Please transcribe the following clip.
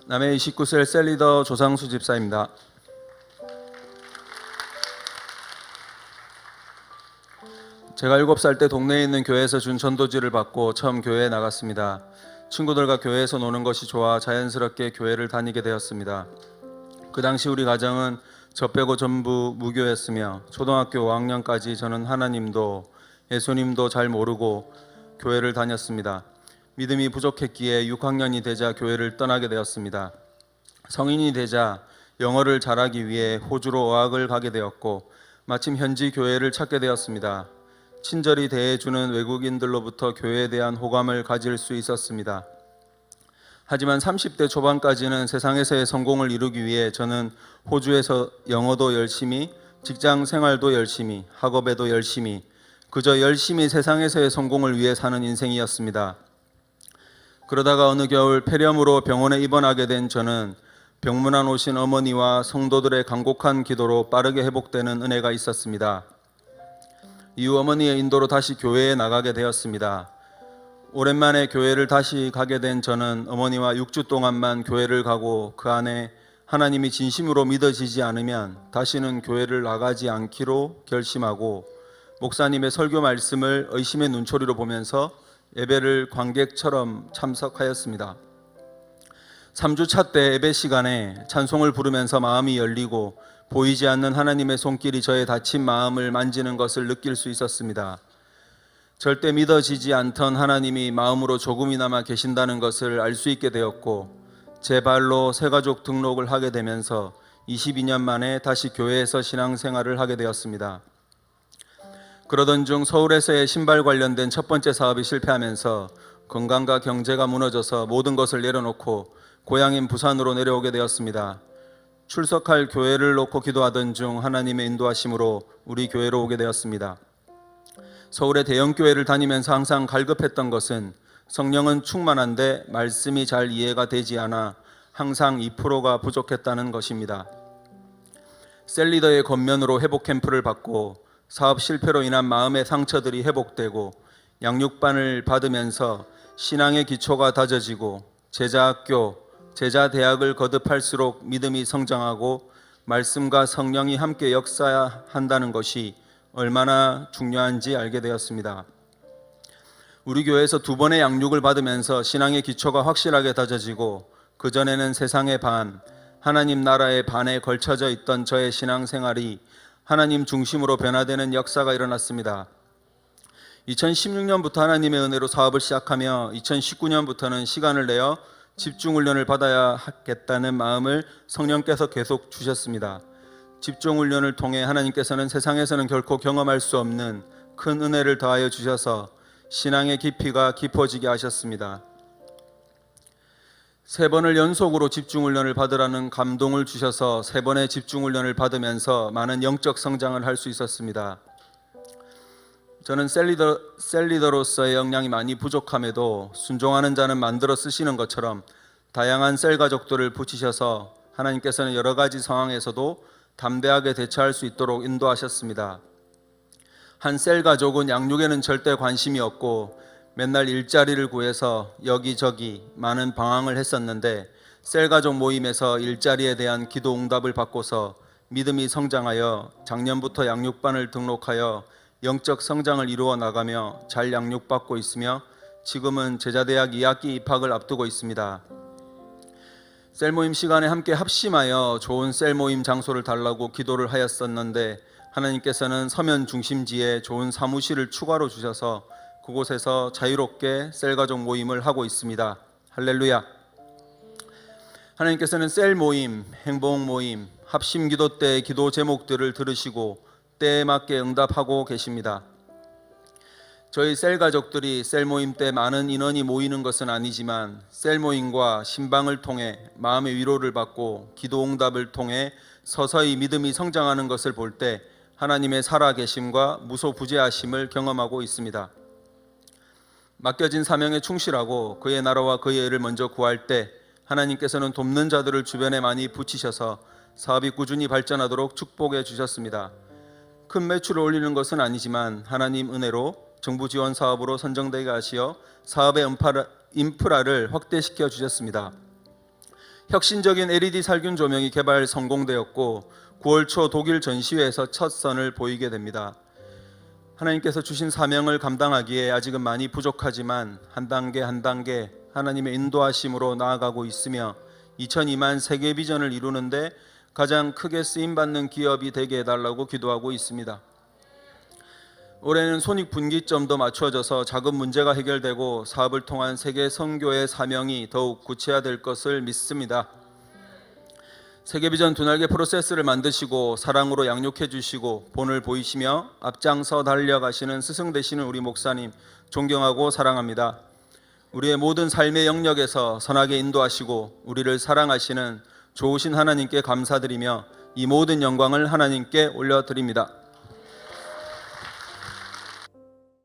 남해 29셀 셀리더 조상수 집사입니다. 제가 7살 때 동네에 있는 교회에서 준 전도지를 받고 처음 교회에 나갔습니다. 친구들과 교회에서 노는 것이 좋아 자연스럽게 교회를 다니게 되었습니다. 그 당시 우리 가정은 저 빼고 전부 무교였으며 초등학교 5학년까지 저는 하나님도 예수님도 잘 모르고 교회를 다녔습니다. 믿음이 부족했기에 6학년이 되자 교회를 떠나게 되었습니다. 성인이 되자 영어를 잘하기 위해 호주로 어학을 가게 되었고 마침 현지 교회를 찾게 되었습니다. 친절히 대해주는 외국인들로부터 교회에 대한 호감을 가질 수 있었습니다. 하지만 30대 초반까지는 세상에서의 성공을 이루기 위해 저는 호주에서 영어도 열심히, 직장 생활도 열심히, 학업에도 열심히, 그저 열심히 세상에서의 성공을 위해 사는 인생이었습니다. 그러다가 어느 겨울 폐렴으로 병원에 입원하게 된 저는 병문안 오신 어머니와 성도들의 간곡한 기도로 빠르게 회복되는 은혜가 있었습니다. 이후 어머니의 인도로 다시 교회에 나가게 되었습니다. 오랜만에 교회를 다시 가게 된 저는 어머니와 6주 동안만 교회를 가고 그 안에 하나님이 진심으로 믿어지지 않으면 다시는 교회를 나가지 않기로 결심하고 목사님의 설교 말씀을 의심의 눈초리로 보면서 예배를 관객처럼 참석하였습니다. 3주차 때 예배 시간에 찬송을 부르면서 마음이 열리고 보이지 않는 하나님의 손길이 저의 다친 마음을 만지는 것을 느낄 수 있었습니다. 절대 믿어지지 않던 하나님이 마음으로 조금이나마 계신다는 것을 알 수 있게 되었고 제 발로 새가족 등록을 하게 되면서 22년 만에 다시 교회에서 신앙생활을 하게 되었습니다. 그러던 중 서울에서의 신발 관련된 첫 번째 사업이 실패하면서 건강과 경제가 무너져서 모든 것을 내려놓고 고향인 부산으로 내려오게 되었습니다. 출석할 교회를 놓고 기도하던 중 하나님의 인도하심으로 우리 교회로 오게 되었습니다. 서울의 대형 교회를 다니면서 항상 갈급했던 것은 성령은 충만한데 말씀이 잘 이해가 되지 않아 항상 2%가 부족했다는 것입니다. 셀리더의 권면으로 회복 캠프를 받고 사업 실패로 인한 마음의 상처들이 회복되고 양육반을 받으면서 신앙의 기초가 다져지고 제자학교, 제자대학을 거듭할수록 믿음이 성장하고 말씀과 성령이 함께 역사한다는 것이 얼마나 중요한지 알게 되었습니다. 우리 교회에서 2번의 양육을 받으면서 신앙의 기초가 확실하게 다져지고 그전에는 세상의 반, 하나님 나라의 반에 걸쳐져 있던 저의 신앙생활이 하나님 중심으로 변화되는 역사가 일어났습니다. 2016년부터 하나님의 은혜로 사업을 시작하며 2019년부터는 시간을 내어 집중훈련을 받아야 하겠다는 마음을 성령께서 계속 주셨습니다. 집중훈련을 통해 하나님께서는 세상에서는 결코 경험할 수 없는 큰 은혜를 더하여 주셔서 신앙의 깊이가 깊어지게 하셨습니다. 3번을 연속으로 집중훈련을 받으라는 감동을 주셔서 3번의 집중훈련을 받으면서 많은 영적 성장을 할 수 있었습니다. 저는 셀리더로서의 역량이 많이 부족함에도 순종하는 자는 만들어 쓰시는 것처럼 다양한 셀 가족들을 붙이셔서 하나님께서는 여러 가지 상황에서도 담대하게 대처할 수 있도록 인도하셨습니다. 한 셀 가족은 양육에는 절대 관심이 없고 맨날 일자리를 구해서 여기저기 많은 방황을 했었는데 셀 가족 모임에서 일자리에 대한 기도 응답을 받고서 믿음이 성장하여 작년부터 양육반을 등록하여 영적 성장을 이루어 나가며 잘 양육받고 있으며 지금은 제자대학 2학기 입학을 앞두고 있습니다. 셀 모임 시간에 함께 합심하여 좋은 셀 모임 장소를 달라고 기도를 하였었는데 하나님께서는 서면 중심지에 좋은 사무실을 추가로 주셔서 그곳에서 자유롭게 셀 가족 모임을 하고 있습니다. 할렐루야. 하나님께서는 셀 모임, 행복 모임, 합심 기도 때의 기도 제목들을 들으시고 때에 맞게 응답하고 계십니다. 저희 셀 가족들이 셀 모임 때 많은 인원이 모이는 것은 아니지만 셀 모임과 신방을 통해 마음의 위로를 받고 기도 응답을 통해 서서히 믿음이 성장하는 것을 볼 때 하나님의 살아계심과 무소부재하심을 경험하고 있습니다. 맡겨진 사명에 충실하고 그의 나라와 그의 의를 먼저 구할 때 하나님께서는 돕는 자들을 주변에 많이 붙이셔서 사업이 꾸준히 발전하도록 축복해 주셨습니다. 큰 매출을 올리는 것은 아니지만 하나님 은혜로 정부 지원 사업으로 선정되게 하시어 사업의 인프라를 확대시켜 주셨습니다. 혁신적인 LED 살균 조명이 개발 성공되었고 9월 초 독일 전시회에서 첫 선을 보이게 됩니다. 하나님께서 주신 사명을 감당하기에 아직은 많이 부족하지만 한 단계 한 단계 하나님의 인도하심으로 나아가고 있으며 2002만 세계 비전을 이루는데 가장 크게 쓰임받는 기업이 되게 해달라고 기도하고 있습니다. 올해는 손익분기점도 맞춰져서 자금 문제가 해결되고 사업을 통한 세계 선교의 사명이 더욱 구체화될 것을 믿습니다. 세계비전 두 날개 프로세스를 만드시고 사랑으로 양육해 주시고 본을 보이시며 앞장서 달려가시는 스승 되시는 우리 목사님 존경하고 사랑합니다. 우리의 모든 삶의 영역에서 선하게 인도하시고 우리를 사랑하시는 좋으신 하나님께 감사드리며 이 모든 영광을 하나님께 올려드립니다.